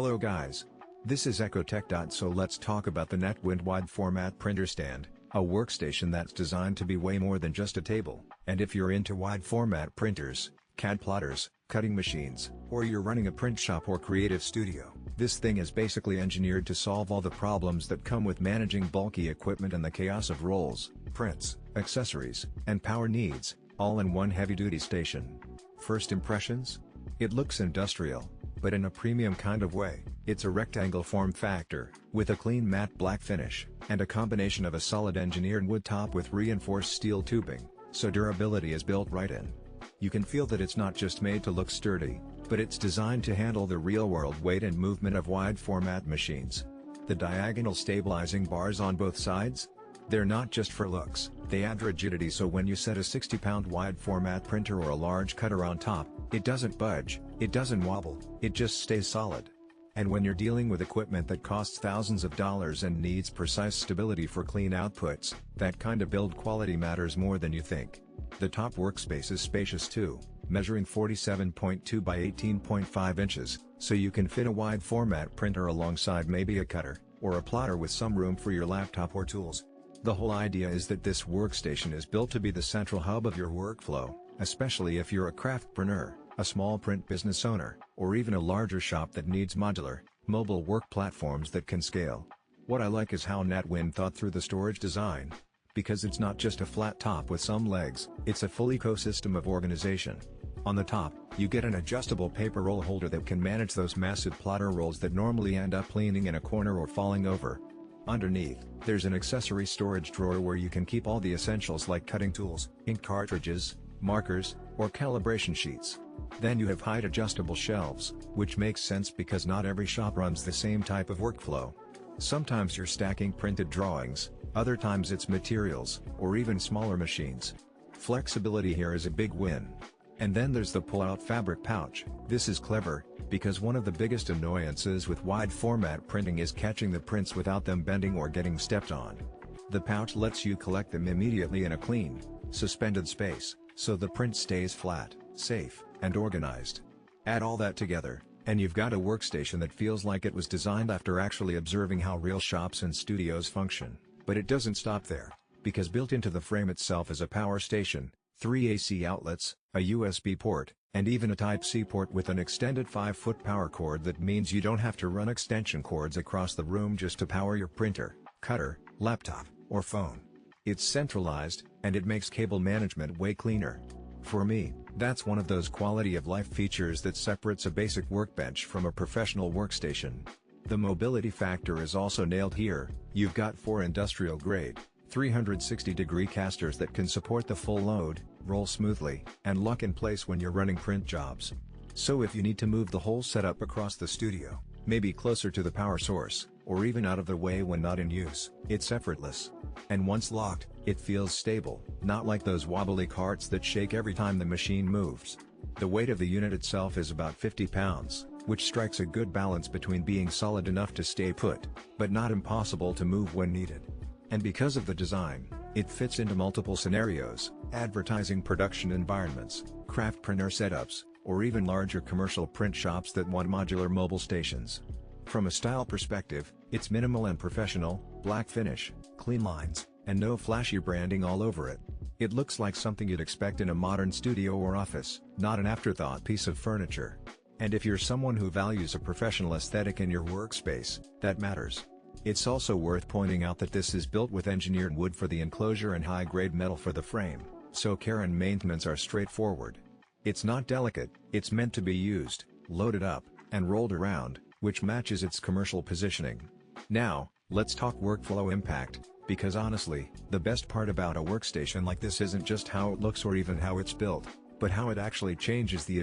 Hello guys. This is Ecotech. So let's talk about the Natwind Wide Format Printer Stand, a workstation that's designed to be way more than just a table. And if you're into wide format printers, CAD plotters, cutting machines, or you're running a print shop or creative studio, this thing is basically engineered to solve all the problems that come with managing bulky equipment and the chaos of rolls, prints, accessories, and power needs, all in one heavy-duty station. First impressions? It looks industrial, but in a premium kind of way. It's a rectangle form factor, with a clean matte black finish, and a combination of a solid engineered wood top with reinforced steel tubing, so durability is built right in. You can feel that it's not just made to look sturdy, but it's designed to handle the real-world weight and movement of wide-format machines. The diagonal stabilizing bars on both sides? They're not just for looks, they add rigidity, so when you set a 60-pound wide-format printer or a large cutter on top, it doesn't budge, it doesn't wobble, it just stays solid. And when you're dealing with equipment that costs thousands of dollars and needs precise stability for clean outputs, that kind of build quality matters more than you think. The top workspace is spacious too, measuring 47.2 by 18.5 inches, so you can fit a wide format printer alongside maybe a cutter, or a plotter with some room for your laptop or tools. The whole idea is that this workstation is built to be the central hub of your workflow, especially if you're a craftpreneur, a small print business owner, or even a larger shop that needs modular, mobile work platforms that can scale. What I like is how Natwind thought through the storage design. Because it's not just a flat top with some legs, it's a full ecosystem of organization. On the top, you get an adjustable paper roll holder that can manage those massive plotter rolls that normally end up leaning in a corner or falling over. Underneath, there's an accessory storage drawer where you can keep all the essentials like cutting tools, ink cartridges, markers, or calibration sheets. Then you have height adjustable shelves, which makes sense because not every shop runs the same type of workflow. Sometimes you're stacking printed drawings, other times it's materials, or even smaller machines. Flexibility here is a big win. And then there's the pull-out fabric pouch. This is clever, because one of the biggest annoyances with wide format printing is catching the prints without them bending or getting stepped on. The pouch lets you collect them immediately in a clean, suspended space, so the print stays flat, safe, and organized. Add all that together, and you've got a workstation that feels like it was designed after actually observing how real shops and studios function. But it doesn't stop there, because built into the frame itself is a power station, 3 AC outlets, a USB port, and even a Type-C port with an extended 5-foot power cord that means you don't have to run extension cords across the room just to power your printer, cutter, laptop, or phone. It's centralized, and it makes cable management way cleaner. For me, that's one of those quality-of-life features that separates a basic workbench from a professional workstation. The mobility factor is also nailed here. You've got 4 industrial-grade, 360-degree casters that can support the full load, roll smoothly, and lock in place when you're running print jobs. So if you need to move the whole setup across the studio, maybe closer to the power source, or even out of the way when not in use, it's effortless. And once locked, it feels stable, not like those wobbly carts that shake every time the machine moves. The weight of the unit itself is about 50 pounds, which strikes a good balance between being solid enough to stay put, but not impossible to move when needed. And because of the design, it fits into multiple scenarios: advertising production environments, craftpreneur setups, or even larger commercial print shops that want modular mobile stations. From a style perspective, it's minimal and professional, black finish, clean lines, and no flashy branding all over it. It looks like something you'd expect in a modern studio or office, not an afterthought piece of furniture. And if you're someone who values a professional aesthetic in your workspace, that matters. It's also worth pointing out that this is built with engineered wood for the enclosure and high-grade metal for the frame, so care and maintenance are straightforward. It's not delicate, it's meant to be used, loaded up, and rolled around, which matches its commercial positioning. Now, let's talk workflow impact, because honestly, the best part about a workstation like this isn't just how it looks or even how it's built, but how it actually changes the